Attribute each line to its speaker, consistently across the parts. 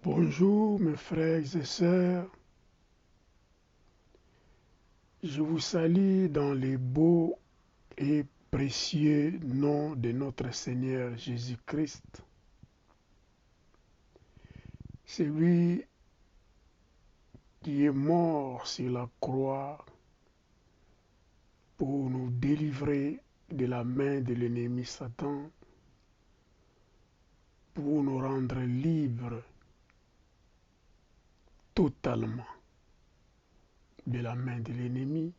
Speaker 1: Bonjour mes frères et sœurs, je vous salue dans les beaux et précieux noms de notre Seigneur Jésus-Christ, celui qui est mort sur la croix pour nous délivrer de la main de l'ennemi Satan, pour nous rendre libres totalement de la main de l'ennemi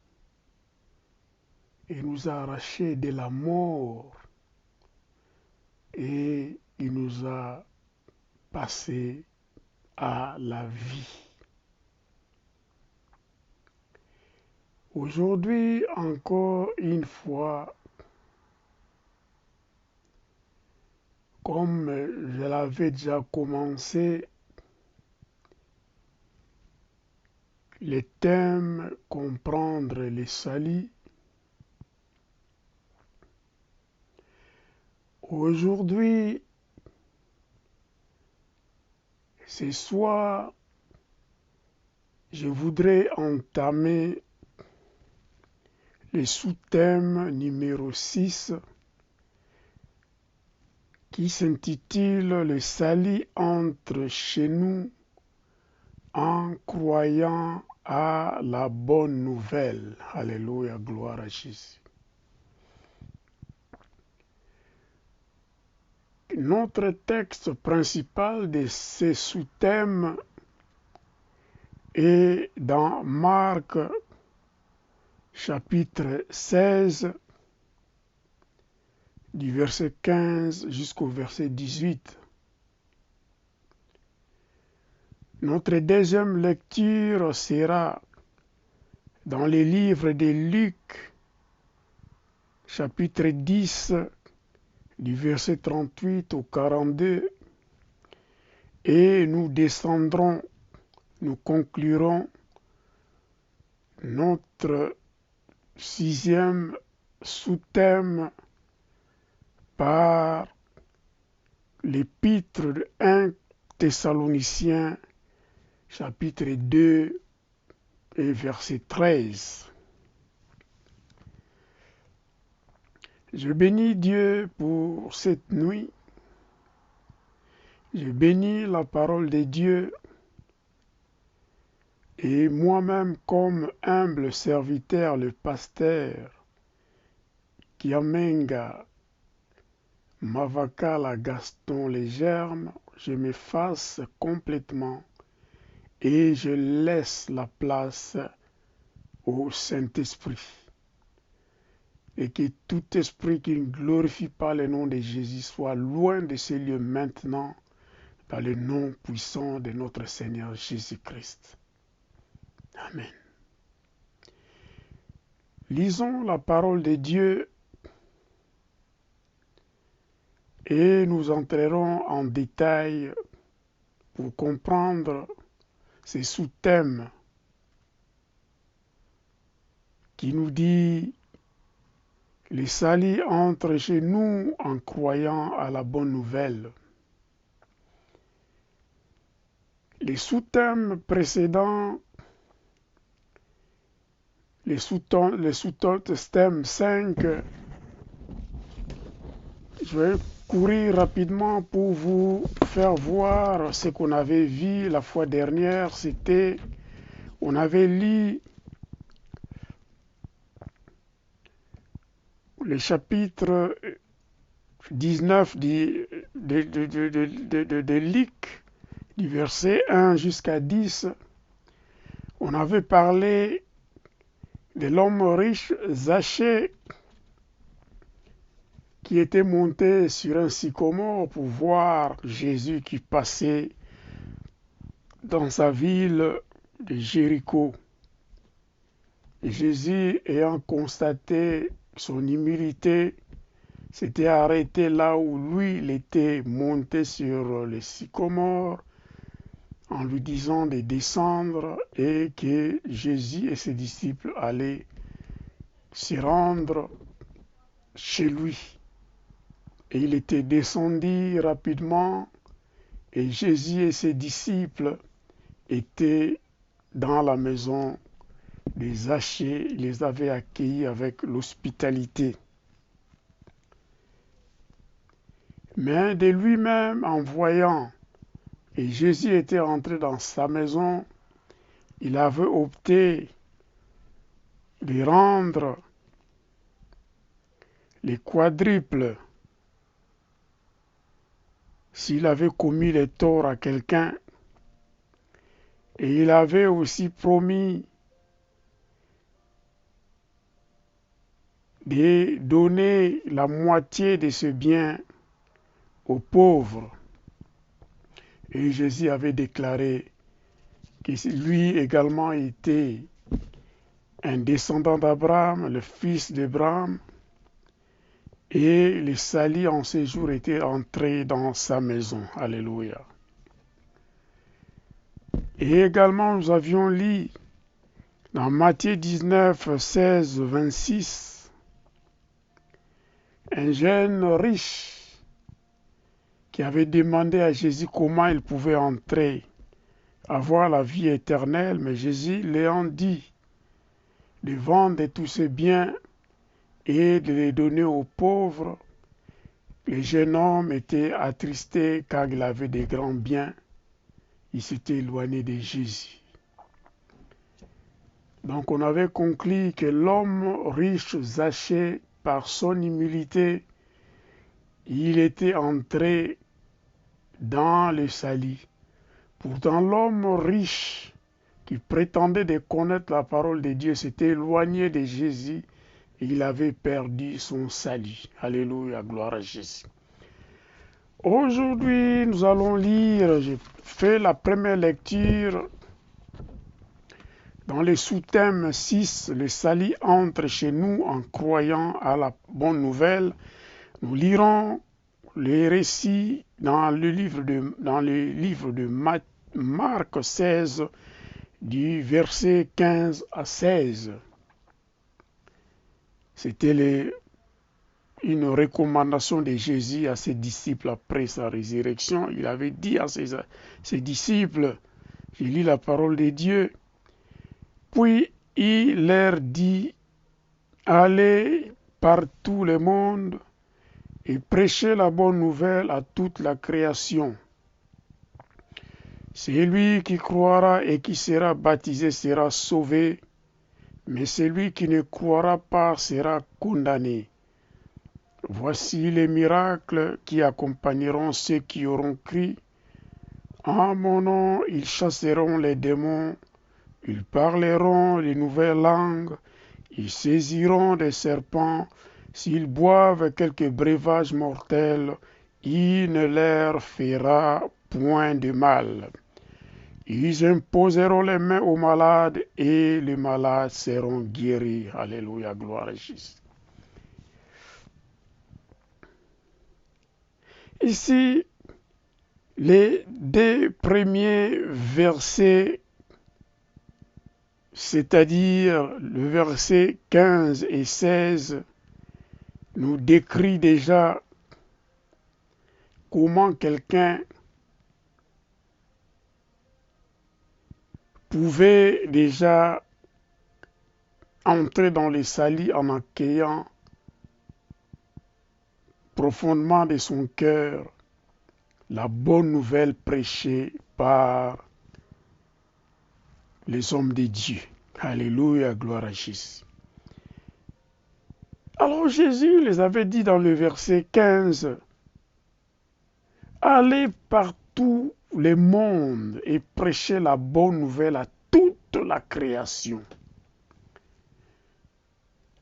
Speaker 1: et nous a arrachés de la mort et il nous a passés à la vie. Aujourd'hui, encore une fois, comme je l'avais déjà commencé, le thème comprendre le salut. Aujourd'hui, ce soir, je voudrais entamer le sous-thème numéro 6 qui s'intitule Le salut entre chez nous en croyant à la bonne nouvelle. Alléluia, gloire à Jésus. Notre texte principal de ce sous-thème est dans Marc chapitre 16 du verset 15 jusqu'au verset 18. Notre deuxième lecture sera dans les livres de Luc chapitre 10 du verset 38 au 42 et nous descendrons, nous conclurons notre sixième sous-thème par l'épître de 1 Thessaloniciens chapitre 2 et verset 13. Je bénis Dieu pour cette nuit. Je bénis la parole de Dieu et moi-même comme humble serviteur, le pasteur Kiamenga Mavakala Gaston les germes, je m'efface complètement et je laisse la place au Saint-Esprit. Et que tout esprit qui ne glorifie pas le nom de Jésus soit loin de ces lieux maintenant, par le nom puissant de notre Seigneur Jésus-Christ. Amen. Lisons la parole de Dieu et nous entrerons en détail pour comprendre ces sous-thèmes qui nous dit le salut entre chez nous en croyant à la bonne nouvelle. Les sous-thèmes précédents, les sous-thèmes 5, je vais courir rapidement pour vous faire voir ce qu'on avait vu la fois dernière. C'était, on avait lu le chapitre 19 de Luc, du verset 1 jusqu'à 10. On avait parlé de l'homme riche Zachée qui était monté sur un sycomore pour voir Jésus qui passait dans sa ville de Jéricho. Et Jésus, ayant constaté son humilité, s'était arrêté là où lui, il était monté sur le sycomore en lui disant de descendre et que Jésus et ses disciples allaient se rendre chez lui. Et il était descendu rapidement Et Jésus et ses disciples étaient dans la maison des Zachée. Il les avait accueillis avec l'hospitalité. Mais de lui-même, en voyant, et Jésus était entré dans sa maison, il avait opté de rendre les quadruples s'il avait commis les torts à quelqu'un. Et il avait aussi promis de donner la moitié de ce bien aux pauvres. Et Jésus avait déclaré que lui également était un descendant d'Abraham, le fils d'Abraham, et le salut en ce jour était entré dans sa maison. Alléluia. Et également, nous avions lu dans Matthieu 19, 16, 26, un jeune riche qui avait demandé à Jésus comment il pouvait entrer, avoir la vie éternelle, mais Jésus l'ayant dit de vendre tous ses biens et de les donner aux pauvres. Le jeune homme était attristé car il avait des grands biens. Il s'était éloigné de Jésus. Donc on avait conclu que l'homme riche Zachée, par son humilité, il était entré dans le salut. Pourtant l'homme riche qui prétendait de connaître la parole de Dieu s'était éloigné de Jésus et il avait perdu son salut. Alléluia, gloire à Jésus. Aujourd'hui, nous allons lire, j'ai fait la première lecture dans le sous-thème 6, le salut entre chez nous en croyant à la bonne nouvelle. Nous lirons les récits dans le livre de Marc 16, du verset 15 à 16. C'était une recommandation de Jésus à ses disciples après sa résurrection. Il avait dit à ses disciples, j'ai lu la parole de Dieu, puis il leur dit, allez par tout le monde et prêchez la bonne nouvelle à toute la création. Celui qui croira et qui sera baptisé sera sauvé, mais celui qui ne croira pas sera condamné. Voici les miracles qui accompagneront ceux qui auront cru. En mon nom, ils chasseront les démons, ils parleront les nouvelles langues, ils saisiront des serpents, s'ils boivent quelque breuvage mortel, il ne leur fera point de mal. Ils imposeront les mains aux malades et les malades seront guéris. Alléluia, gloire à Jésus. Ici, les deux premiers versets, c'est-à-dire le verset 15 et 16, nous décrit déjà comment quelqu'un pouvait déjà entrer dans le salut en accueillant profondément de son cœur la bonne nouvelle prêchée par les hommes de Dieu. Alléluia, gloire à Jésus. Alors Jésus les avait dit dans le verset 15, allez partout le monde et prêchez la bonne nouvelle à toute la création.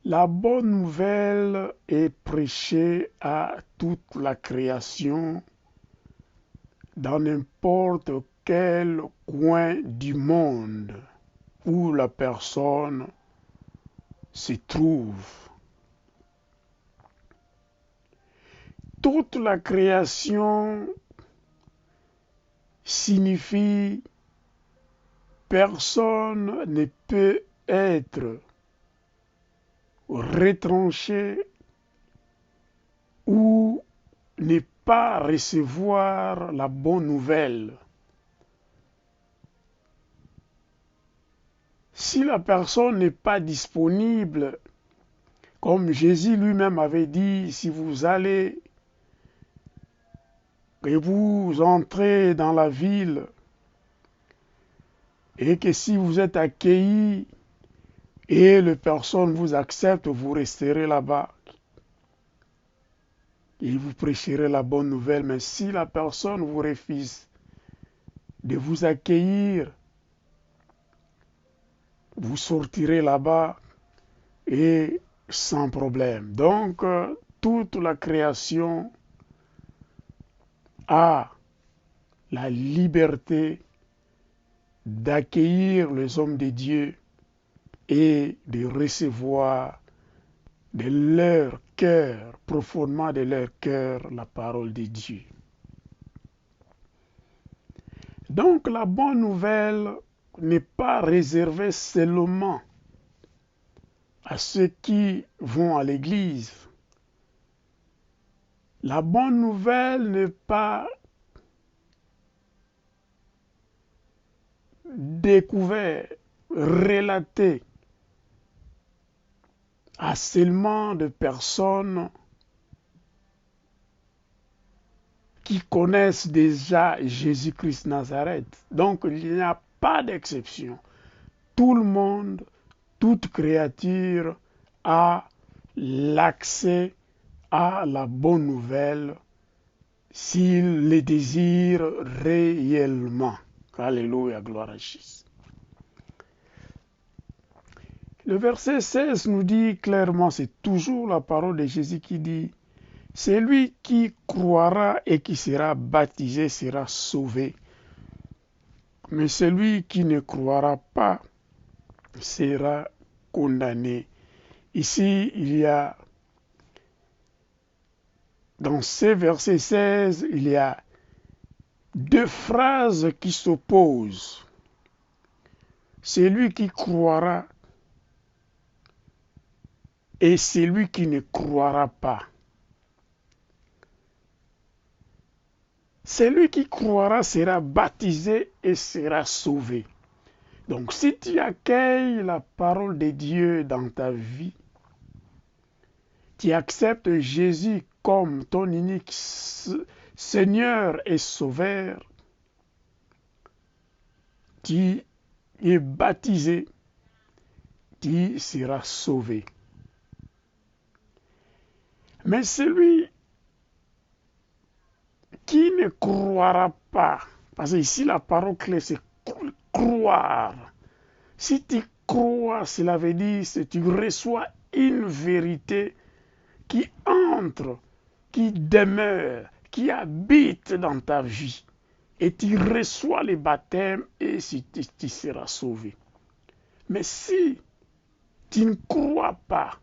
Speaker 1: La bonne nouvelle est prêchée à toute la création dans n'importe quel coin du monde où la personne se trouve. Toute la création signifie personne ne peut être retranché ou ne pas recevoir la bonne nouvelle. Si la personne n'est pas disponible, comme Jésus lui-même avait dit, si vous allez et vous entrez dans la ville et que si vous êtes accueilli et les personnes vous acceptent, vous resterez là-bas et vous prêcherez la bonne nouvelle. Mais si la personne vous refuse de vous accueillir, vous sortirez là-bas et sans problème. Donc, toute la création a la liberté d'accueillir les hommes de Dieu et de recevoir de leur cœur, profondément de leur cœur, la parole de Dieu. Donc la bonne nouvelle n'est pas réservée seulement à ceux qui vont à l'église. La bonne nouvelle n'est pas découverte, relatée à seulement de personnes qui connaissent déjà Jésus-Christ Nazareth. Donc il n'y a pas d'exception. Tout le monde, toute créature a l'accès à la bonne nouvelle s'il le désire réellement. Alléluia, gloire à Jésus. Le verset 16 nous dit clairement, c'est toujours la parole de Jésus qui dit, celui qui croira et qui sera baptisé sera sauvé. Mais celui qui ne croira pas sera condamné. Ici, il y a, dans ce verset 16, il y a deux phrases qui s'opposent. Celui qui croira et celui qui ne croira pas. Celui qui croira sera baptisé et sera sauvé. Donc si tu accueilles la parole de Dieu dans ta vie, tu acceptes Jésus comme ton unique Seigneur et Sauveur, tu es baptisé, tu seras sauvé. Mais celui qui ne croira pas, parce que ici la parole clé c'est croire. Si tu crois, cela veut dire que tu reçois une vérité qui entre, qui demeure, qui habite dans ta vie. Et tu reçois le baptême et tu seras sauvé. Mais si tu ne crois pas,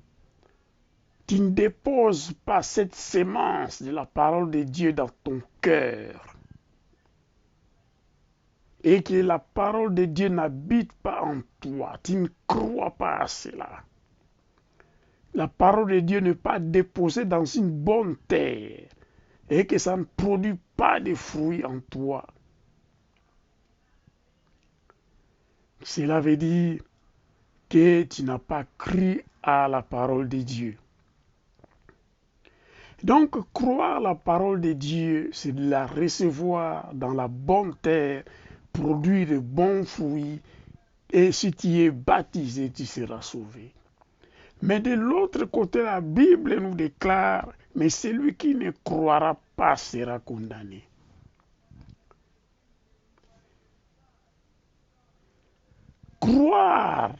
Speaker 1: tu ne déposes pas cette sémence de la parole de Dieu dans ton cœur, et que la parole de Dieu n'habite pas en toi, tu ne crois pas à cela. La parole de Dieu n'est pas déposée dans une bonne terre et que ça ne produit pas de fruits en toi. Cela veut dire que tu n'as pas cru à la parole de Dieu. Donc, croire la parole de Dieu, c'est de la recevoir dans la bonne terre, produire de bons fruits, et si tu es baptisé, tu seras sauvé. Mais de l'autre côté, la Bible nous déclare, mais celui qui ne croira pas sera condamné. Croire,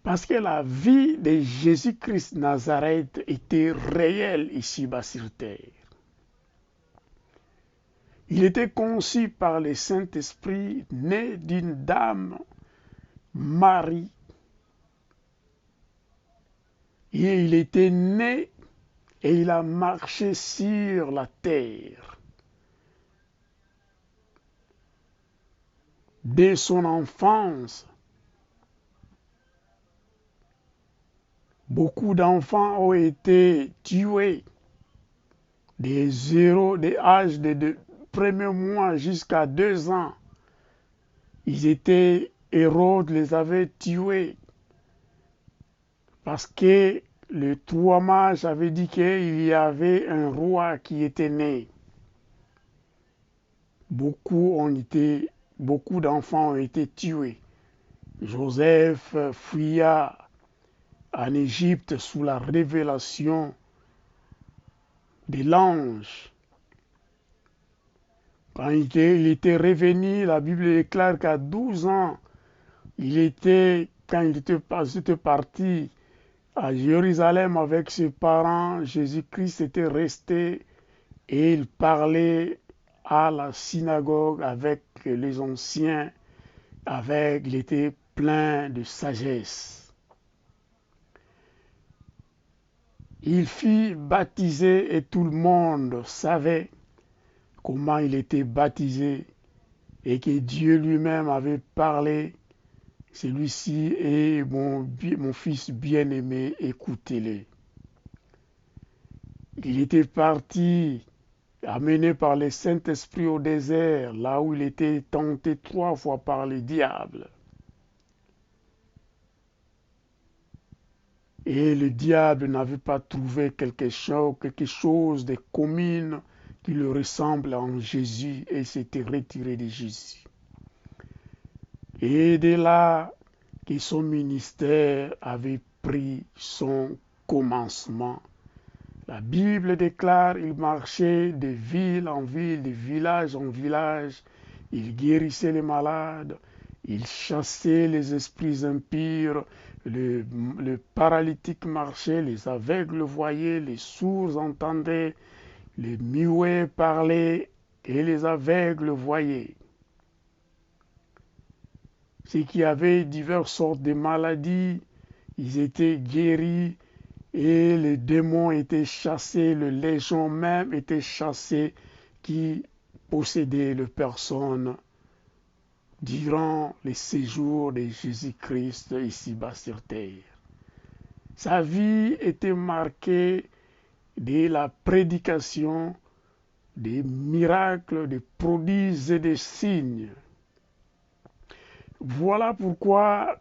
Speaker 1: parce que la vie de Jésus-Christ Nazareth était réelle ici-bas sur terre. Il était conçu par le Saint-Esprit, né d'une dame, Marie. Et il était né et il a marché sur la terre. Dès son enfance, beaucoup d'enfants ont été tués des âges de premiers mois jusqu'à 2 ans. Hérode les avait tués parce que le 3 mages avait dit qu'il y avait un roi qui était né. Beaucoup d'enfants ont été tués. Joseph fuya en Égypte sous la révélation de l'ange. Quand il était revenu, la Bible déclare qu'à 12 ans, quand il était parti à Jérusalem avec ses parents, Jésus-Christ était resté et il parlait à la synagogue avec les anciens, il était plein de sagesse. Il fut baptisé et tout le monde savait comment il était baptisé et que Dieu lui-même avait parlé. Celui-ci est mon fils bien-aimé, écoutez-le. Il était parti, amené par le Saint-Esprit au désert, là où il était tenté 3 fois par le diable. Et le diable n'avait pas trouvé quelque chose de commun qui le ressemble en Jésus et s'était retiré de Jésus. Et de là que son ministère avait pris son commencement. La Bible déclare il marchait de ville en ville, de village en village, il guérissait les malades, il chassait les esprits impurs, le paralytique marchait, les aveugles voyaient, les sourds entendaient, les muets parlaient et les aveugles voyaient. Ceux qui avaient diverses sortes de maladies, ils étaient guéris et les démons étaient chassés, le légion même était chassé qui possédait les personnes durant les séjours de Jésus-Christ ici-bas sur terre. Sa vie était marquée de la prédication des miracles, des prodiges et des signes. Voilà pourquoi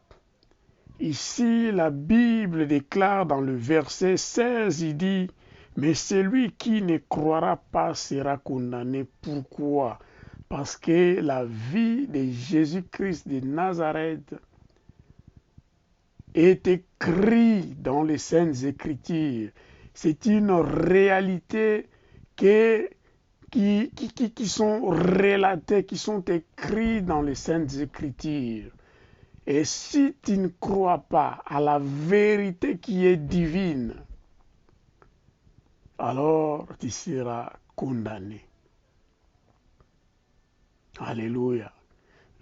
Speaker 1: ici la Bible déclare dans le verset 16, il dit « Mais celui qui ne croira pas sera condamné. » Pourquoi? Parce que la vie de Jésus-Christ de Nazareth est écrite dans les Saintes Écritures. C'est une réalité qui sont relatées, qui sont écrites dans les Saintes Écritures. Et si tu ne crois pas à la vérité qui est divine, alors tu seras condamné. Alléluia.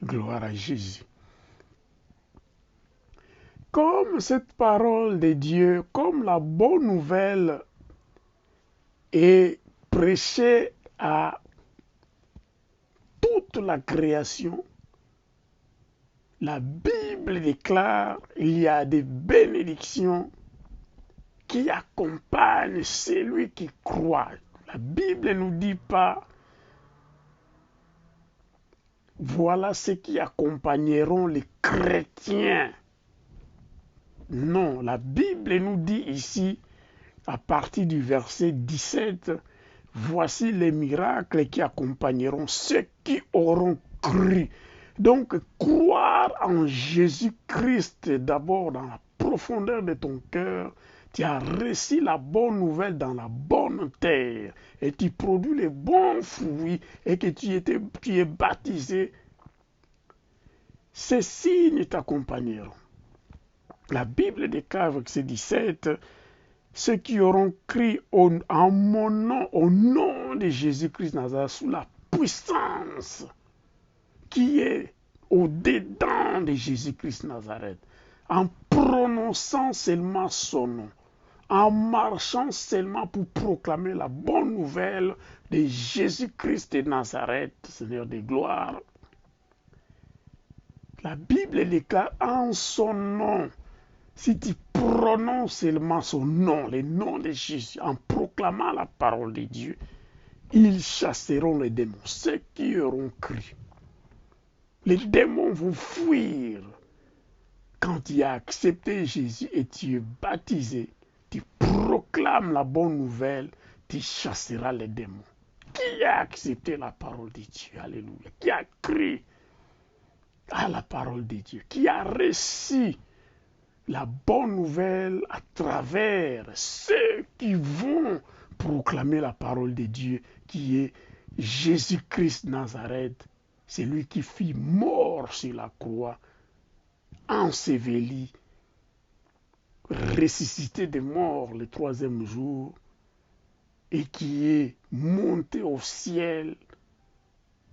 Speaker 1: Gloire à Jésus. Comme cette parole de Dieu, comme la bonne nouvelle est prêchée à toute la création, la Bible déclare qu'il y a des bénédictions qui accompagnent celui qui croit. La Bible ne nous dit pas voilà ce qui accompagneront les chrétiens. Non, la Bible nous dit ici, à partir du verset 17, voici les miracles qui accompagneront ceux qui auront cru. Donc, croire en Jésus-Christ d'abord dans la profondeur de ton cœur, tu as reçu la bonne nouvelle dans la bonne terre et tu produis les bons fruits et que tu es baptisé. Ces signes t'accompagneront. La Bible déclare, verset 17, ceux qui auront cru en mon nom, au nom de Jésus-Christ Nazareth, sous la puissance qui est au-dedans de Jésus-Christ Nazareth, en prononçant seulement son nom, en marchant seulement pour proclamer la bonne nouvelle de Jésus-Christ de Nazareth, Seigneur de gloire. La Bible déclare en son nom, si tu prononces seulement son nom, le nom de Jésus, en proclamant proclamant la parole de Dieu, ils chasseront les démons, ceux qui auront cru. Les démons vont fuir. Quand tu as accepté Jésus et tu es baptisé, tu proclames la bonne nouvelle, tu chasseras les démons. Qui a accepté la parole de Dieu? Alléluia. Qui a cru à la parole de Dieu? Qui a reçu la bonne nouvelle à travers ceux qui vont proclamer la parole de Dieu, qui est Jésus-Christ Nazareth, c'est lui qui fut mort sur la croix, enseveli, ressuscité des morts le troisième jour, et qui est monté au ciel,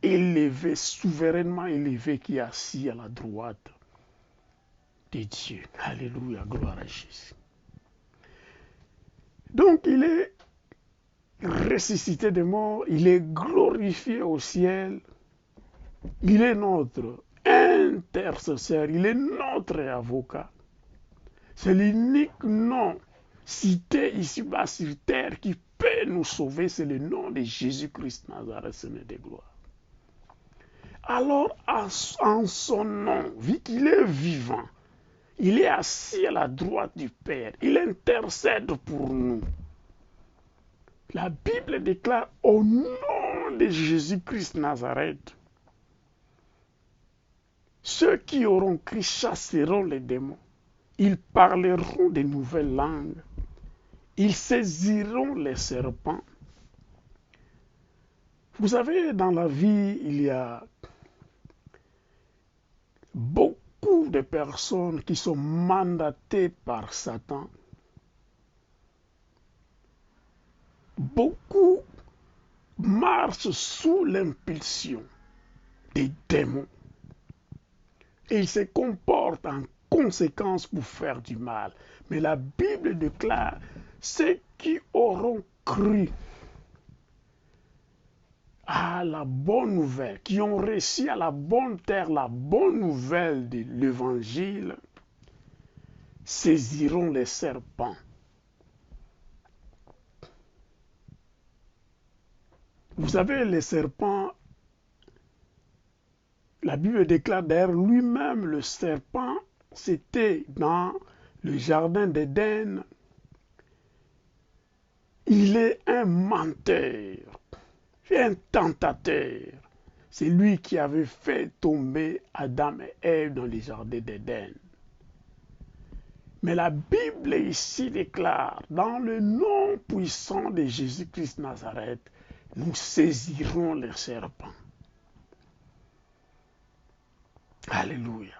Speaker 1: élevé, souverainement élevé, qui est assis à la droite de Dieu. Alléluia, gloire à Jésus. Donc il est ressuscité des morts, il est glorifié au ciel, il est notre intercesseur, il est notre avocat. C'est l'unique nom cité ici-bas sur terre qui peut nous sauver, c'est le nom de Jésus-Christ Nazareth, Seigneur de gloire. Alors, en son nom, vu qu'il est vivant, il est assis à la droite du Père, il intercède pour nous. La Bible déclare au nom de Jésus-Christ Nazareth, ceux qui auront cru chasseront les démons. Ils parleront de nouvelles langues. Ils saisiront les serpents. Vous savez, dans la vie, il y a beaucoup de personnes qui sont mandatées par Satan. Beaucoup marchent sous l'impulsion des démons. Et ils se comportent en conséquence pour faire du mal. Mais la Bible déclare, ceux qui auront cru à la bonne nouvelle, qui ont reçu à la bonne terre la bonne nouvelle de l'évangile, saisiront les serpents. Vous savez, les serpents, la Bible déclare d'ailleurs lui-même, le serpent, c'était dans le jardin d'Éden. Il est un menteur, un tentateur. C'est lui qui avait fait tomber Adam et Ève dans le jardin d'Éden. Mais la Bible ici déclare, dans le nom puissant de Jésus-Christ Nazareth, nous saisirons les serpents. Alléluia.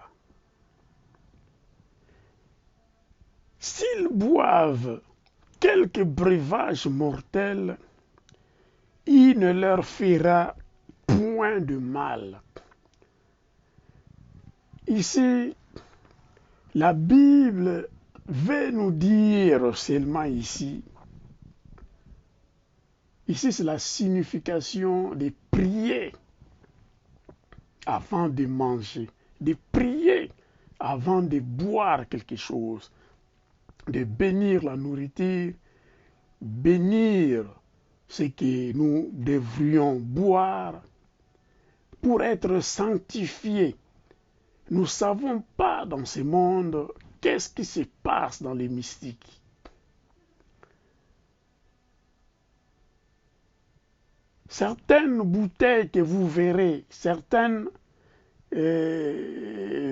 Speaker 1: S'ils boivent quelques breuvages mortels, il ne leur fera point de mal. Ici, la Bible veut nous dire seulement ici, c'est la signification de prier avant de manger, de prier avant de boire quelque chose, de bénir la nourriture, bénir ce que nous devrions boire pour être sanctifiés. Nous ne savons pas dans ce monde qu'est-ce qui se passe dans les mystiques. Certaines bouteilles que vous verrez, certaines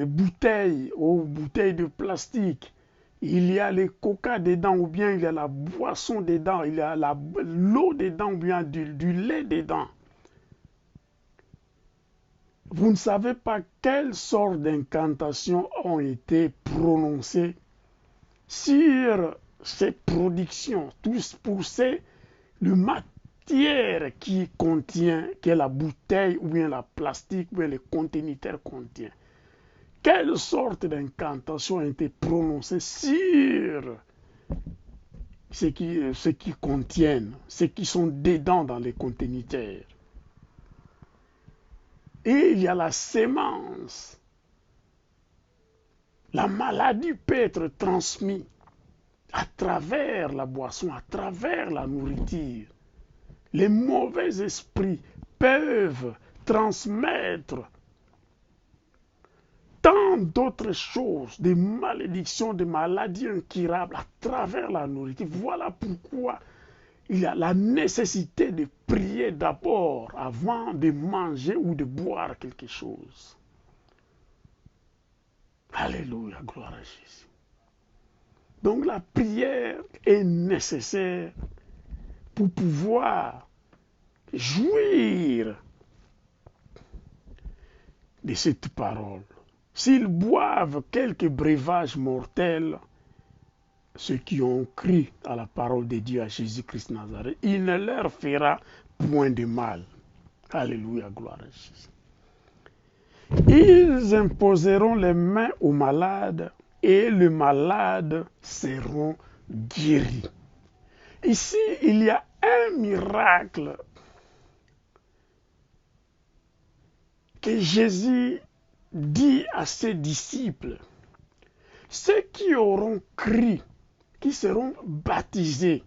Speaker 1: bouteilles ou bouteilles de plastique, il y a le coca dedans ou bien il y a la boisson dedans, il y a l'eau dedans ou bien du lait dedans. Vous ne savez pas quelles sortes d'incantations ont été prononcées sur ces productions, tous poussés, le matière qui contient, que la bouteille ou bien la plastique ou bien le conteneur contient. Quelles sortes d'incantations ont été prononcées sur ce qui contiennent, ce qui sont dedans dans les conteneurs. Et il y a la sémence. La maladie peut être transmise à travers la boisson, à travers la nourriture. Les mauvais esprits peuvent transmettre tant d'autres choses, des malédictions, des maladies incurables à travers la nourriture. Voilà pourquoi il y a la nécessité de prier d'abord avant de manger ou de boire quelque chose. Alléluia, gloire à Jésus. Donc la prière est nécessaire pour pouvoir jouir de cette parole. S'ils boivent quelques breuvages mortels, ceux qui ont cru à la parole de Dieu, à Jésus-Christ Nazareth, il ne leur fera point de mal. Alléluia, gloire à Jésus. Ils imposeront les mains aux malades et les malades seront guéris. Ici, il y a un miracle que Jésus dit à ses disciples. Ceux qui auront cru, qui seront baptisés,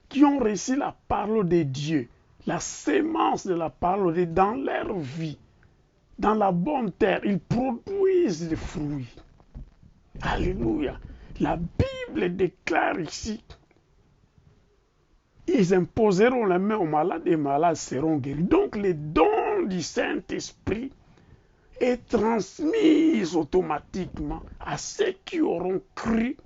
Speaker 1: qui ont reçu la parole de Dieu, la sémence de la parole de Dieu dans leur vie, dans la bonne terre, ils produisent des fruits. Alléluia. La Bible déclare ici, ils imposeront les mains aux malades et les malades seront guéris. Donc les dons du Saint-Esprit est transmise automatiquement à ceux qui auront cru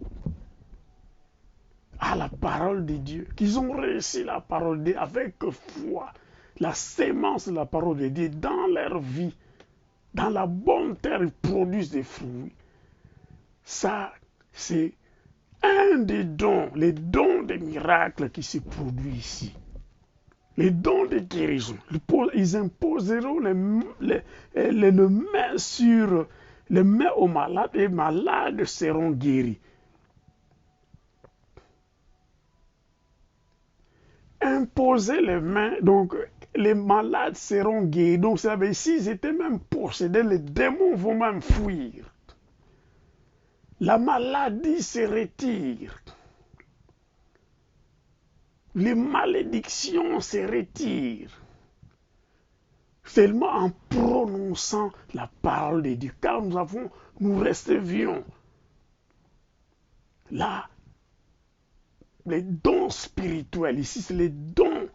Speaker 1: à la parole de Dieu, qu'ils ont reçu la parole de Dieu avec foi, la sémence de la parole de Dieu dans leur vie, dans la bonne terre, ils produisent des fruits. Ça, c'est un des dons, les dons des miracles qui se produisent ici. Les dons de guérison. Ils imposeront les mains sur les mains aux malades et les malades seront guéris. Imposer les mains, donc les malades seront guéris. Donc ça veut dire s'ils étaient même possédés, les démons vont même fuir. La maladie se retire. Les malédictions se retirent. Seulement en prononçant la parole de Dieu. Car nous recevions là les dons spirituels. Ici, c'est les dons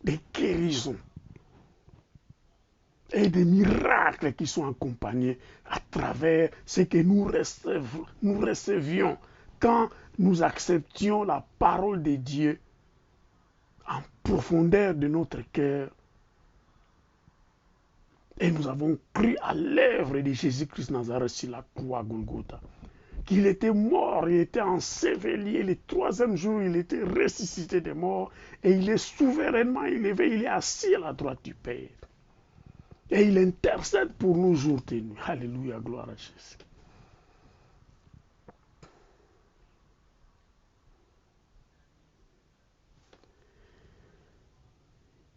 Speaker 1: de guérison et des miracles qui sont accompagnés à travers ce que nous recevions quand nous acceptions la parole de Dieu en profondeur de notre cœur. Et nous avons cru à l'œuvre de Jésus-Christ Nazareth sur la croix Golgotha. Qu'il était mort, il était enseveli, et le troisième jour, il était ressuscité des morts, et il est souverainement élevé, il est assis à la droite du Père. Et il intercède pour nous jour et nuit. Alléluia, gloire à Jésus.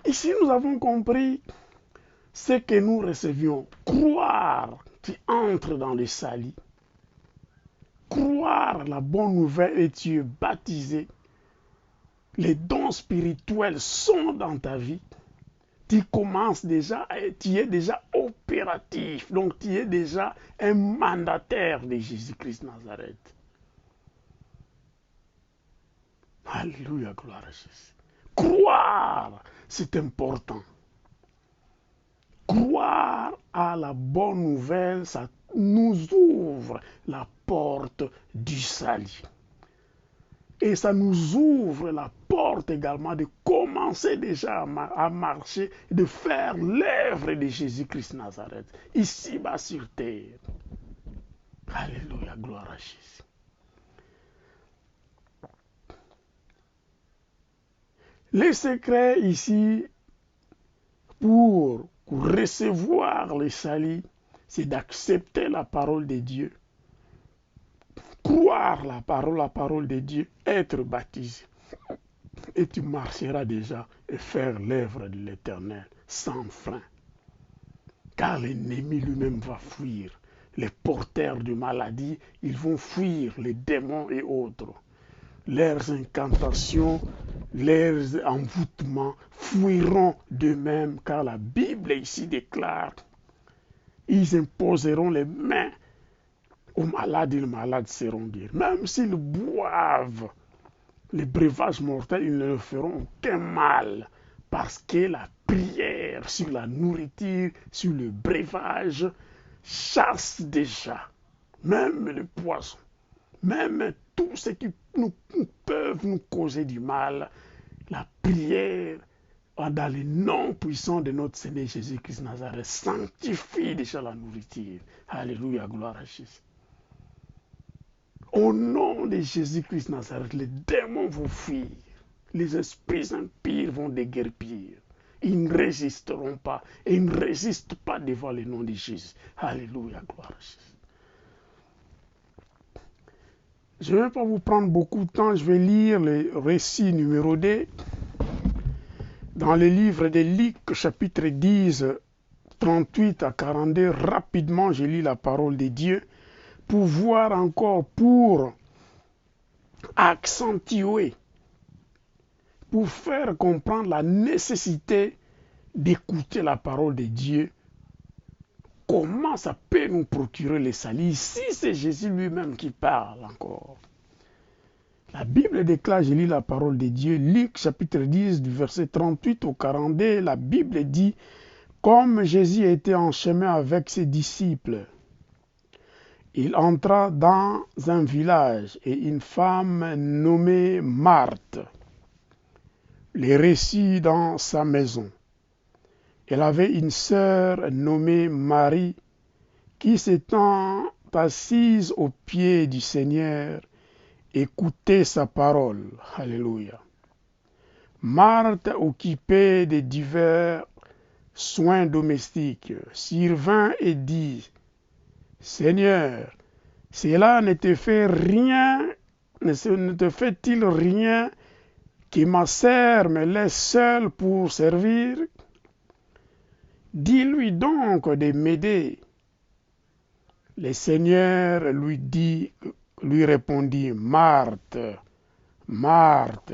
Speaker 1: Ici, nous avons compris ce que nous recevions. Croire qui entre dans le salut. Croire la bonne nouvelle et tu es baptisé. Les dons spirituels sont dans ta vie. Tu commences déjà, tu es déjà opératif. Donc tu es déjà un mandataire de Jésus-Christ Nazareth. Alléluia, gloire à Jésus. Croire, c'est important. Croire à la bonne nouvelle, ça nous ouvre la porte du salut. Et ça nous ouvre la porte également de commencer déjà à marcher, de faire l'œuvre de Jésus-Christ Nazareth, ici-bas sur terre. Alléluia, gloire à Jésus. Le secret ici, pour recevoir le salut, c'est d'accepter la parole de Dieu, croire la parole de Dieu, être baptisé. Et tu marcheras déjà et faire l'œuvre de l'Éternel sans frein. Car l'ennemi lui-même va fuir. Les porteurs de maladies, ils vont fuir, les démons et autres. leurs incantations, leurs envoûtements fuiront d'eux-mêmes, car la Bible ici déclare, ils imposeront les mains aux malades et les malades seront guéris. Même s'ils boivent les breuvages mortels, ils ne leur feront aucun mal, parce que la prière sur la nourriture, sur le breuvage, chasse déjà même le poison, même tout ce qui peuvent nous causer du mal. La prière dans le nom puissant de notre Seigneur Jésus-Christ Nazareth sanctifie déjà la nourriture. Alléluia, gloire à Jésus. Au nom de Jésus-Christ Nazareth, les démons vont fuir. Les esprits impurs vont déguerpir. Ils ne résisteront pas. Et ils ne résistent pas devant le nom de Jésus. Alléluia, gloire à Jésus. Je ne vais pas vous prendre beaucoup de temps. Je vais lire le récit numéro 2. Dans le livre de Luc, chapitre 10, 38 à 42. Rapidement, je lis la parole de Dieu pour voir encore, pour accentuer, pour faire comprendre la nécessité d'écouter la parole de Dieu. Comment ça peut nous procurer le salut? Ici, c'est Jésus lui-même qui parle encore. La Bible déclare, je lis la parole de Dieu, Luc chapitre 10, du verset 38 au 42, la Bible dit, comme Jésus était en chemin avec ses disciples, il entra dans un village et une femme nommée Marthe les reçut dans sa maison. Elle avait une sœur nommée Marie qui s'étant assise aux pieds du Seigneur écoutait sa parole. Alléluia. Marthe, occupée de divers soins domestiques, survint et dit, Seigneur, cela ne te fait-il rien que ma sœur me laisse seule pour servir? Dis-lui donc de m'aider. Le Seigneur lui répondit, Marthe, Marthe,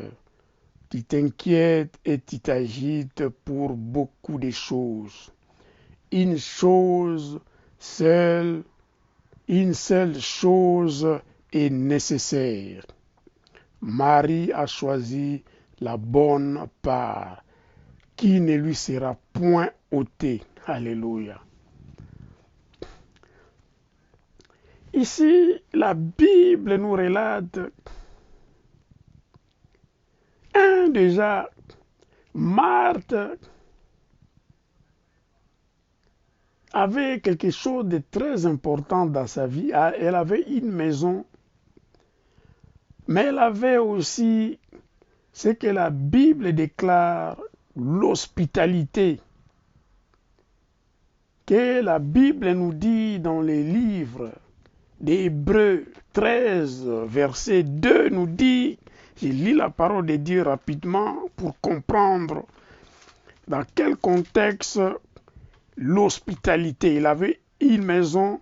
Speaker 1: tu t'inquiètes et tu t'agites pour beaucoup de choses. Une seule chose est nécessaire. Marie a choisi la bonne part, qui ne lui sera point ôtée. Alléluia. Ici, la Bible nous relate déjà, Marthe avait quelque chose de très important dans sa vie. Elle avait une maison, mais elle avait aussi ce que la Bible déclare, l'hospitalité, que la Bible nous dit dans les livres d'Hébreux 13, verset 2, nous dit, je lis la parole de Dieu rapidement pour comprendre dans quel contexte l'hospitalité. Il avait une maison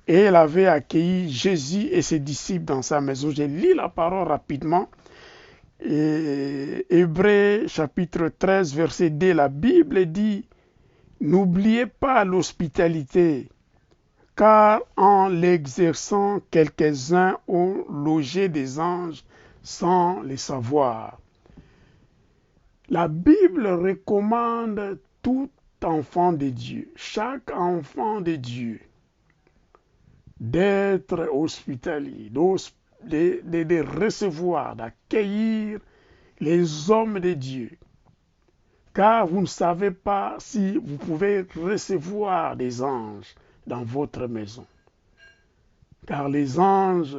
Speaker 1: et elle avait accueilli Jésus et ses disciples dans sa maison. Je lis la parole rapidement. Hébreux chapitre 13, verset 2, la Bible dit, n'oubliez pas l'hospitalité, car en l'exerçant, quelques-uns ont logé des anges sans le savoir. La Bible recommande tout enfant de Dieu, chaque enfant de Dieu, d'être hospitalier, de recevoir, d'accueillir les hommes de Dieu. Car vous ne savez pas si vous pouvez recevoir des anges dans votre maison. Car les anges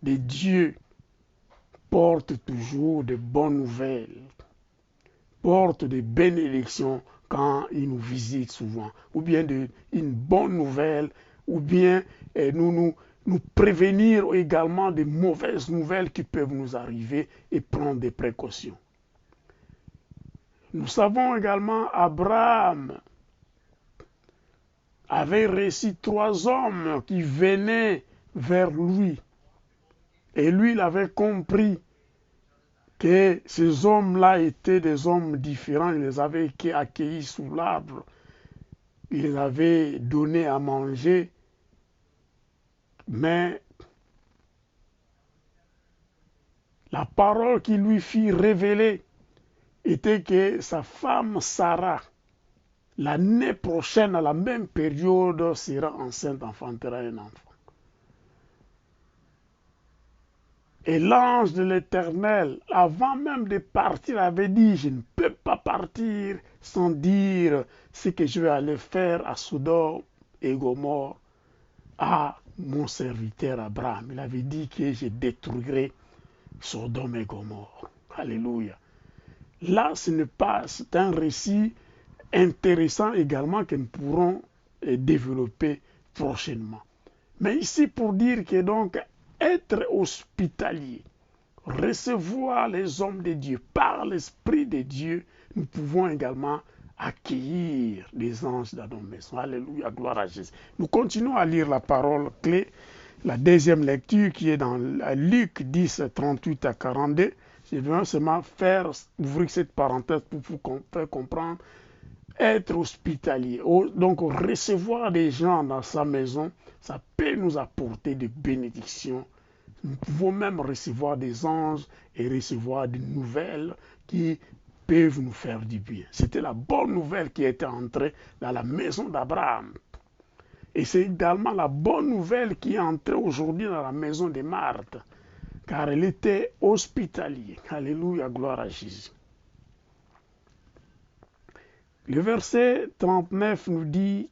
Speaker 1: de Dieu portent toujours de bonnes nouvelles, portent des bénédictions quand ils nous visitent souvent, ou bien une bonne nouvelle, ou bien nous prévenir également des mauvaises nouvelles qui peuvent nous arriver et prendre des précautions. Nous savons également Abraham avait reçu 3 hommes qui venaient vers lui. Et lui, il avait compris que ces hommes-là étaient des hommes différents. Ils les avaient accueillis sous l'arbre. Ils les avaient donné à manger. Mais la parole qui lui fit révéler était que sa femme Sarah, l'année prochaine, à la même période, sera enceinte, enfantera un enfant. Et l'ange de l'Éternel, avant même de partir, avait dit, je ne peux pas partir sans dire ce que je vais aller faire à Sodome et Gomorrhe, à mon serviteur Abraham. Il avait dit que je détruirai Sodome et Gomorrhe. Alléluia. Là, c'est un récit intéressant également que nous pourrons développer prochainement. Mais ici, pour dire que donc, être hospitalier, recevoir les hommes de Dieu par l'Esprit de Dieu, nous pouvons également accueillir les anges dans nos maisons. Alléluia, gloire à Jésus. Nous continuons à lire la parole clé, la deuxième lecture qui est dans Luc 10, 38 à 42. Je vais seulement ouvrir cette parenthèse pour vous faire comprendre. Être hospitalier, donc recevoir des gens dans sa maison, ça peut nous apporter des bénédictions. Nous pouvons même recevoir des anges et recevoir des nouvelles qui peuvent nous faire du bien. C'était la bonne nouvelle qui était entrée dans la maison d'Abraham. Et c'est également la bonne nouvelle qui est entrée aujourd'hui dans la maison de Marthe, car elle était hospitalière. Alléluia, gloire à Jésus. Le verset 39 nous dit,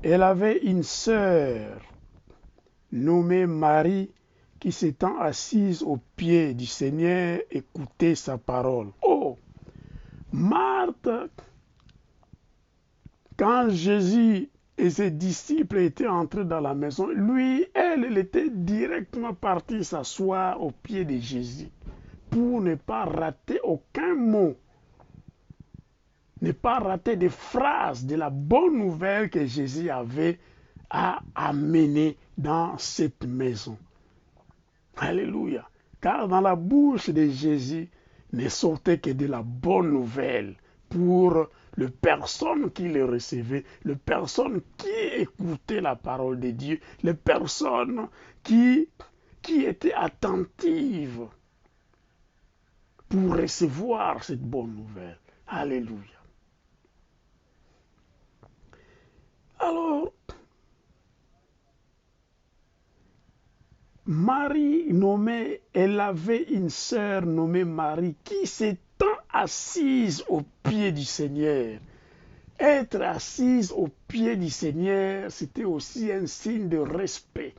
Speaker 1: elle avait une sœur nommée Marie qui s'étant assise aux pieds du Seigneur écoutait sa parole. Oh, Marthe, quand Jésus et ses disciples étaient entrés dans la maison, elle était directement partie s'asseoir aux pieds de Jésus pour ne pas rater aucun mot. Ne pas rater des phrases de la bonne nouvelle que Jésus avait à amener dans cette maison. Alléluia. Car dans la bouche de Jésus ne sortait que de la bonne nouvelle pour les personnes qui le recevaient, les personnes qui écoutaient la parole de Dieu, les personnes qui étaient attentives pour recevoir cette bonne nouvelle. Alléluia. Alors, elle avait une sœur nommée Marie qui s'étant assise aux pieds du Seigneur. Être assise aux pieds du Seigneur, c'était aussi un signe de respect,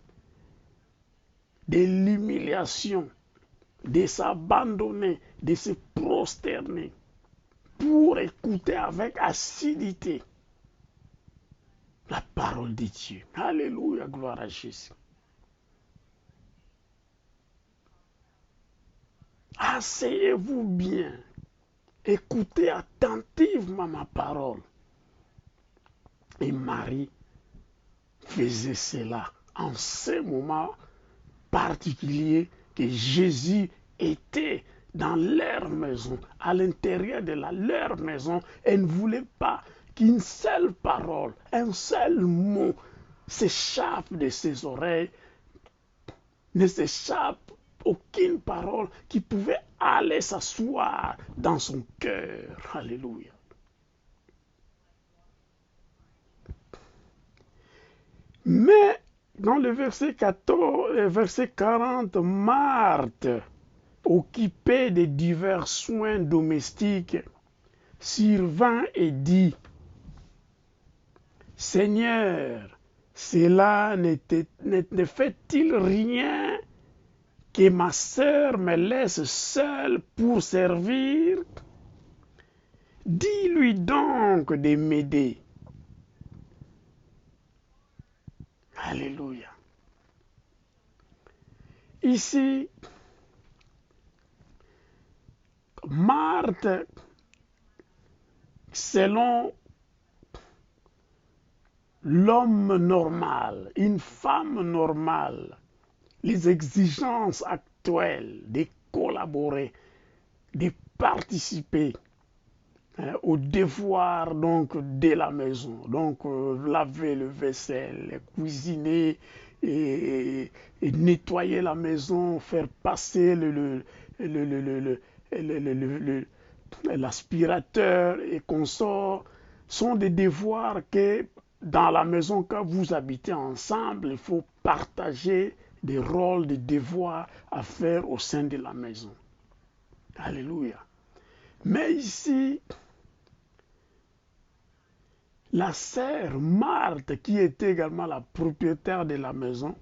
Speaker 1: de l'humiliation, de s'abandonner, de se prosterner pour écouter avec assiduité la parole de Dieu. Alléluia, gloire à Jésus. Asseyez-vous bien, écoutez attentivement ma parole. Et Marie faisait cela en ce moment particulier que Jésus était dans leur maison, à l'intérieur de leur maison. Elle ne voulait pas qu'une seule parole, un seul mot s'échappe de ses oreilles, ne s'échappe aucune parole qui pouvait aller s'asseoir dans son cœur. Alléluia. Mais dans le verset 14, verset 40, Marthe, occupée de divers soins domestiques, survint et dit, Seigneur, cela ne fait-il rien que ma sœur me laisse seule pour servir? Dis-lui donc de m'aider. Alléluia. Ici, Marthe, selon l'homme normal, une femme normale, les exigences mutuelle, de collaborer, de participer au devoir donc de la maison. Donc laver le vaisselle, cuisiner et nettoyer la maison, faire passer l'aspirateur et consorts sont des devoirs que dans la maison, quand vous habitez ensemble, il faut partager des rôles, des devoirs à faire au sein de la maison. Alléluia. Mais ici, la sœur Marthe, qui était également la propriétaire de la maison,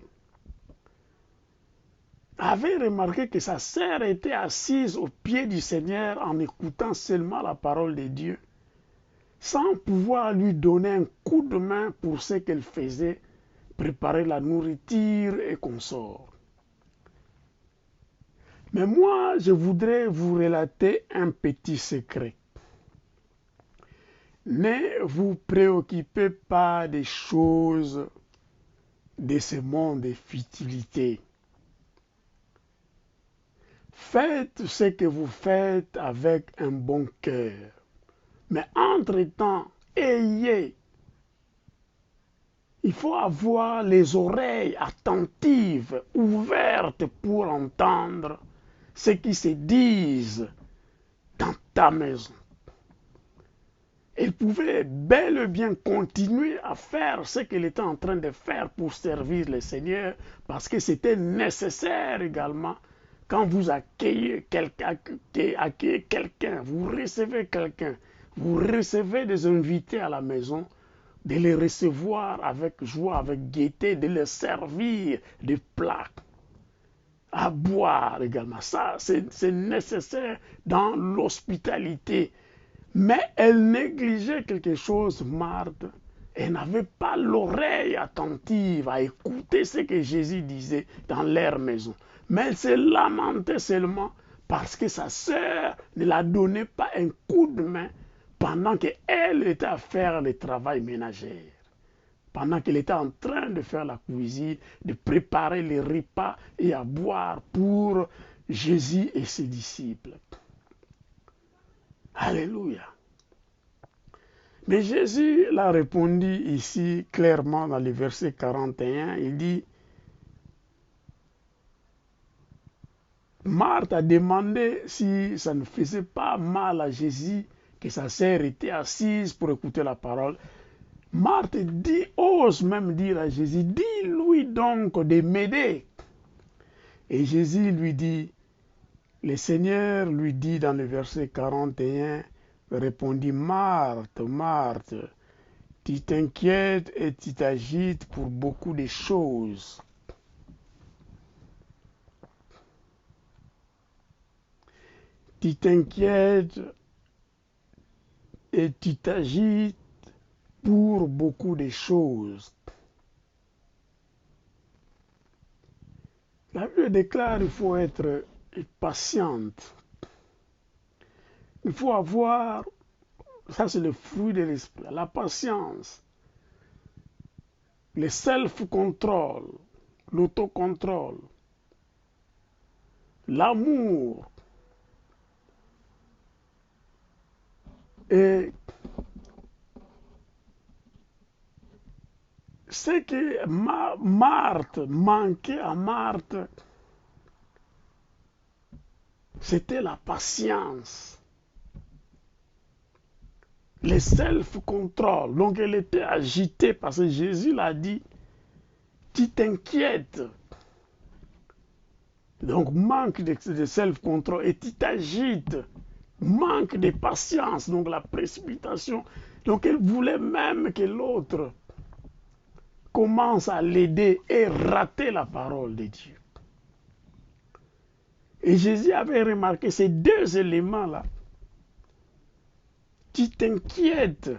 Speaker 1: avait remarqué que sa sœur était assise au pied du Seigneur en écoutant seulement la parole de Dieu, sans pouvoir lui donner un coup de main pour ce qu'elle faisait, préparer la nourriture et consort. Mais moi, je voudrais vous relater un petit secret. Ne vous préoccupez pas des choses de ce monde de futilité. Faites ce que vous faites avec un bon cœur. Mais entre-temps, il faut avoir les oreilles attentives, ouvertes pour entendre ce qui se disent dans ta maison. Elle pouvait bel et bien continuer à faire ce qu'elle était en train de faire pour servir le Seigneur, parce que c'était nécessaire également. Quand vous accueillez quelqu'un, vous recevez quelqu'un, vous recevez des invités à la maison, de les recevoir avec joie, avec gaieté, de les servir des plats à boire également. Ça, c'est nécessaire dans l'hospitalité. Mais elle négligeait quelque chose, Marthe. Elle n'avait pas l'oreille attentive à écouter ce que Jésus disait dans leur maison. Mais elle se lamentait seulement parce que sa sœur ne la donnait pas un coup de main pendant qu'elle était à faire le travail ménager. Pendant qu'elle était en train de faire la cuisine, de préparer les repas et à boire pour Jésus et ses disciples. Alléluia. Mais Jésus l'a répondu ici clairement dans le verset 41. Il dit, Marthe a demandé si ça ne faisait pas mal à Jésus que sa sœur était assise pour écouter la parole. Marthe ose même dire à Jésus, dis-lui donc de m'aider. Et Jésus lui dit, le Seigneur lui dit dans le verset 41, répondit, Marthe, Marthe, tu t'inquiètes et tu t'agites pour beaucoup de choses. Tu t'inquiètes et tu t'agites pour beaucoup de choses. La Bible déclare qu'il faut être patiente. Il faut avoir, ça c'est le fruit de l'esprit, la patience, le self-control, l'autocontrôle, l'amour. Et ce que Marthe manquait à Marthe, c'était la patience, le self-control. Donc elle était agitée parce que Jésus l'a dit, tu t'inquiètes. Donc manque de self-control et tu t'agites. Manque de patience, donc la précipitation. Donc elle voulait même que l'autre commence à l'aider et rater la parole de Dieu. Et Jésus avait remarqué ces deux éléments-là. Tu t'inquiètes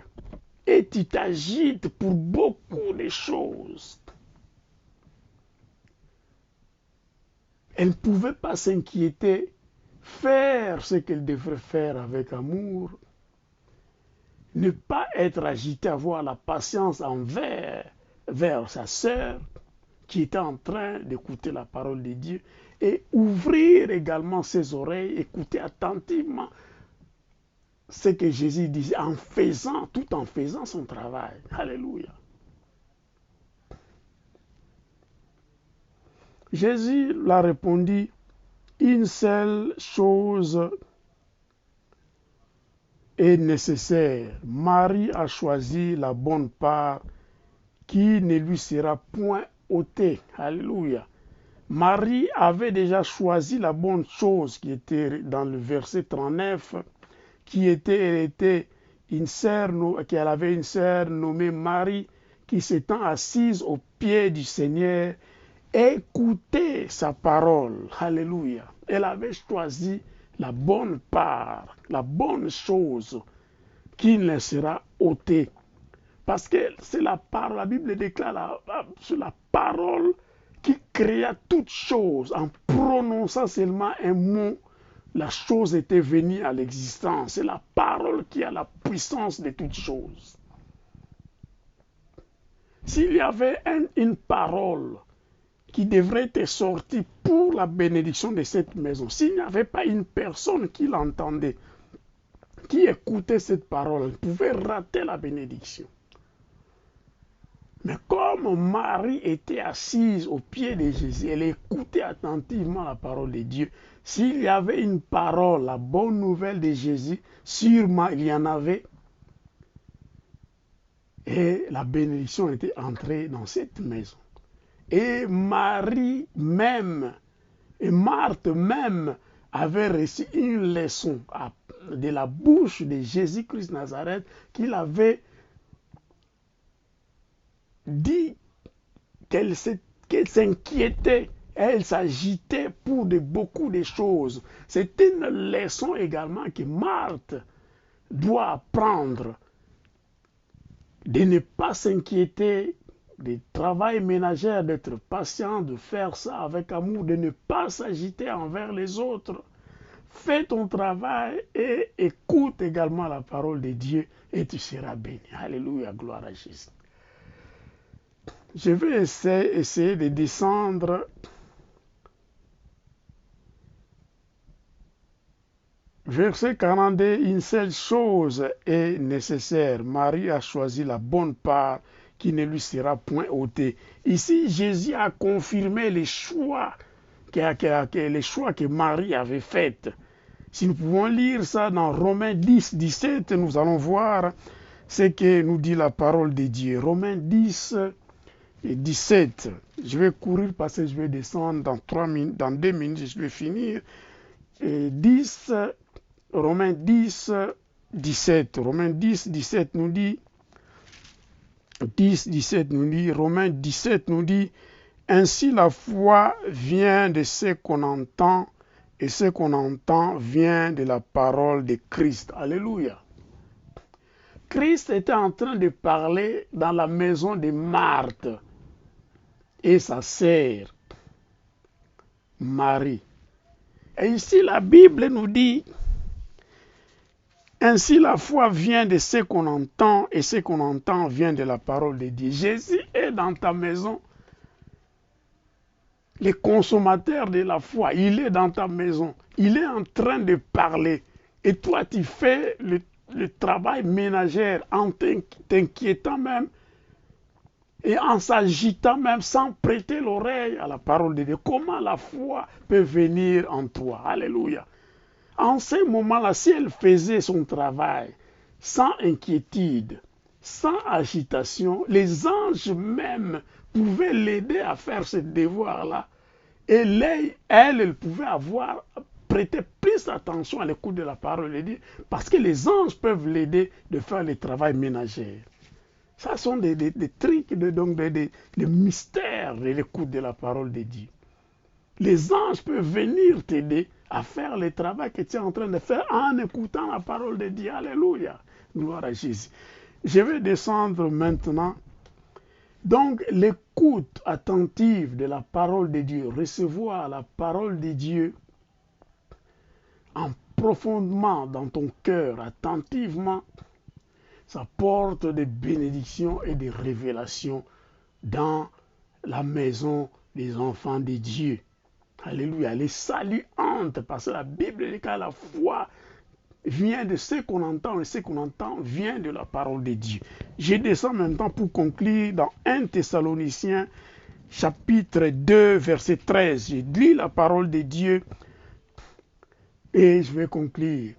Speaker 1: et tu t'agites pour beaucoup de choses. Elle ne pouvait pas s'inquiéter, faire ce qu'elle devrait faire avec amour, ne pas être agitée, avoir la patience vers sa sœur, qui était en train d'écouter la parole de Dieu et ouvrir également ses oreilles, écouter attentivement ce que Jésus disait tout en faisant son travail. Alléluia. Jésus leur répondit, une seule chose est nécessaire. Marie a choisi la bonne part qui ne lui sera point ôtée. Alléluia. Marie avait déjà choisi la bonne chose qui était dans le verset 39, qu'elle avait une sœur nommée Marie qui s'étant assise aux pieds du Seigneur, écoutait sa parole. Alléluia. Elle avait choisi la bonne part, la bonne chose qui ne sera ôtée. Parce que c'est la parole, la Bible déclare sur la parole qui créa toute chose. En prononçant seulement un mot, la chose était venue à l'existence. C'est la parole qui a la puissance de toute chose. S'il y avait une parole qui devrait être sortie pour la bénédiction de cette maison, s'il n'y avait pas une personne qui l'entendait, qui écoutait cette parole, elle pouvait rater la bénédiction. Mais comme Marie était assise aux pieds de Jésus, elle écoutait attentivement la parole de Dieu. S'il y avait une parole, la bonne nouvelle de Jésus, sûrement il y en avait. Et la bénédiction était entrée dans cette maison. Et Marie même, et Marthe même, avaient reçu une leçon de la bouche de Jésus-Christ Nazareth qu'il avait dit qu'elle s'inquiétait, elle s'agitait pour beaucoup de choses. C'est une leçon également que Marthe doit apprendre, de ne pas s'inquiéter du travail ménagère, d'être patient, de faire ça avec amour, de ne pas s'agiter envers les autres. Fais ton travail et écoute également la parole de Dieu et tu seras béni. Alléluia, gloire à Jésus. Je vais essayer de descendre verset 42. Une seule chose est nécessaire. Marie a choisi la bonne part qui ne lui sera point ôtée. Ici, Jésus a confirmé les choix que Marie avait faits. Si nous pouvons lire ça dans Romains 10, 17, nous allons voir ce que nous dit la parole de Dieu. Romains 10 et 17. Je vais courir parce que je vais descendre dans 2 minutes, je vais finir. Et Romains 10, 17. Romains 10, 17 nous dit, Romains 17 nous dit, ainsi la foi vient de ce qu'on entend, et ce qu'on entend vient de la parole de Christ. Alléluia. Christ était en train de parler dans la maison de Marthe et sa sœur Marie. Et ici, la Bible nous dit, ainsi la foi vient de ce qu'on entend, et ce qu'on entend vient de la parole de Dieu. Jésus est dans ta maison. Le consommateur de la foi, il est dans ta maison. Il est en train de parler. Et toi, tu fais le travail ménagère en t'inquiétant même et en s'agitant même sans prêter l'oreille à la parole de Dieu. Comment la foi peut venir en toi? Alléluia. En ce moment-là, si elle faisait son travail sans inquiétude, sans agitation, les anges même pouvaient l'aider à faire ce devoir-là. Et elle pouvait prêter plus attention à l'écoute de la parole de Dieu, parce que les anges peuvent l'aider de faire le travail ménager. Ça sont des trucs, des mystères de l'écoute de la parole de Dieu. Les anges peuvent venir t'aider à faire le travail que tu es en train de faire en écoutant la parole de Dieu. Alléluia. Gloire à Jésus. Je vais descendre maintenant. Donc, l'écoute attentive de la parole de Dieu, recevoir la parole de Dieu profondément dans ton cœur, attentivement, ça porte des bénédictions et des révélations dans la maison des enfants de Dieu. Alléluia. Les saluantes, parce que la Bible dit que la foi vient de ce qu'on entend, et ce qu'on entend vient de la parole de Dieu. Je descends maintenant pour conclure dans 1 Thessaloniciens chapitre 2, verset 13. Je lis la parole de Dieu et je vais conclure.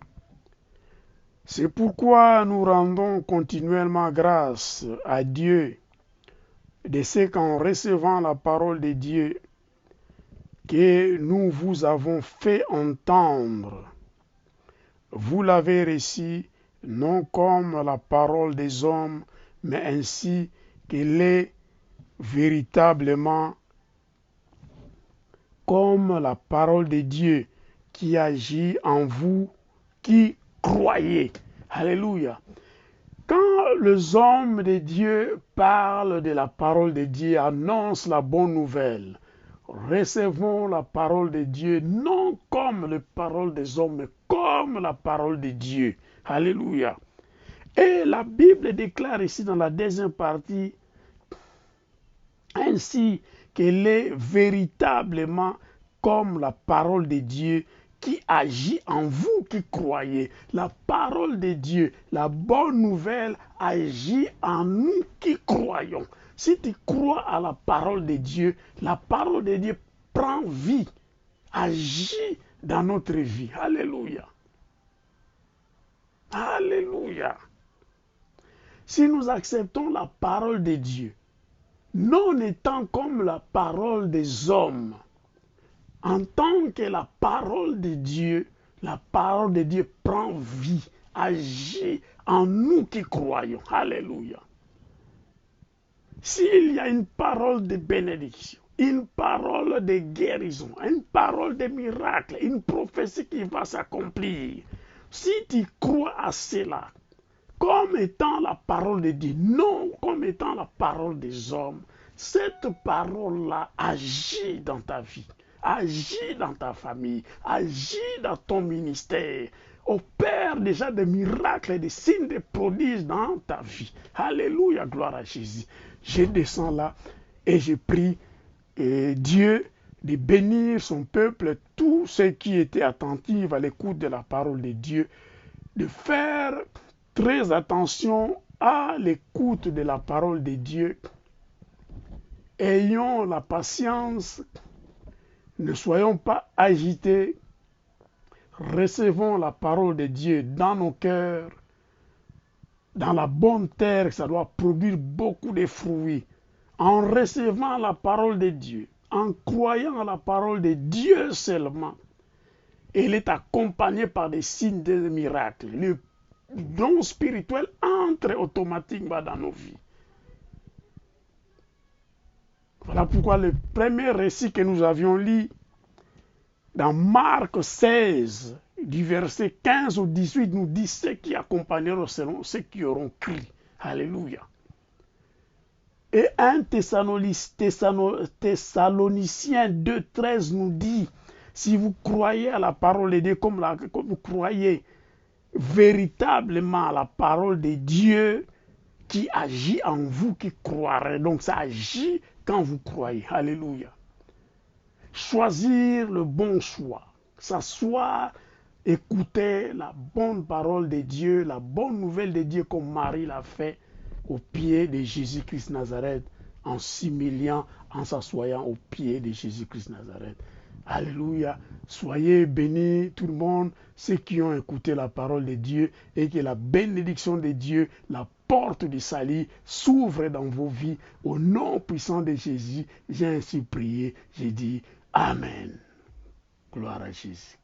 Speaker 1: C'est pourquoi nous rendons continuellement grâce à Dieu de ce qu'en recevant la parole de Dieu que nous vous avons fait entendre, vous l'avez reçue non comme la parole des hommes, mais ainsi qu'elle est véritablement comme la parole de Dieu qui agit en vous qui croyez. Alléluia. Quand les hommes de Dieu parlent de la parole de Dieu, annoncent la bonne nouvelle, recevons la parole de Dieu non comme la parole des hommes, mais comme la parole de Dieu. Alléluia. Et la Bible déclare ici dans la deuxième partie, ainsi qu'elle est véritablement comme la parole de Dieu qui agit en vous qui croyez. La parole de Dieu, la bonne nouvelle, agit en nous qui croyons. Si tu crois à la parole de Dieu, la parole de Dieu prend vie, agit dans notre vie. Alléluia. Alléluia. Si nous acceptons la parole de Dieu, non étant comme la parole des hommes, en tant que la parole de Dieu prend vie, agit en nous qui croyons. Alléluia. S'il y a une parole de bénédiction, une parole de guérison, une parole de miracle, une prophétie qui va s'accomplir, si tu crois à cela, comme étant la parole de Dieu, non comme étant la parole des hommes, cette parole-là agit dans ta vie, agit dans ta famille, agit dans ton ministère, opère déjà des miracles et des signes de prodiges dans ta vie. Alléluia, gloire à Jésus. Je descends là et je prie Dieu de bénir son peuple, tous ceux qui étaient attentifs à l'écoute de la parole de Dieu, de faire très attention à l'écoute de la parole de Dieu. Ayons la patience, ne soyons pas agités, recevons la parole de Dieu dans nos cœurs, dans la bonne terre, ça doit produire beaucoup de fruits. En recevant la parole de Dieu, en croyant à la parole de Dieu seulement, elle est accompagnée par des signes de miracles. Le don spirituel entre automatiquement dans nos vies. Voilà pourquoi le premier récit que nous avions lu dans Marc 16, du verset 15 au 18, nous dit ceux qui accompagneront seront ceux qui auront cru. Alléluia. Et 1 Thessaloniciens 2, 13 nous dit, si vous croyez à la parole de Dieu comme vous croyez véritablement à la parole de Dieu qui agit en vous qui croirez. Donc ça agit quand vous croyez. Alléluia. Choisir le bon choix. S'asseoir, écouter la bonne parole de Dieu, la bonne nouvelle de Dieu comme Marie l'a fait au pied de Jésus-Christ Nazareth, en s'humiliant, en s'assoyant au pied de Jésus-Christ Nazareth. Alléluia. Soyez bénis tout le monde, ceux qui ont écouté la parole de Dieu, et que la bénédiction de Dieu, la porte du salut s'ouvre dans vos vies. Au nom puissant de Jésus, j'ai ainsi prié, j'ai dit Amen. Gloire à Jésus.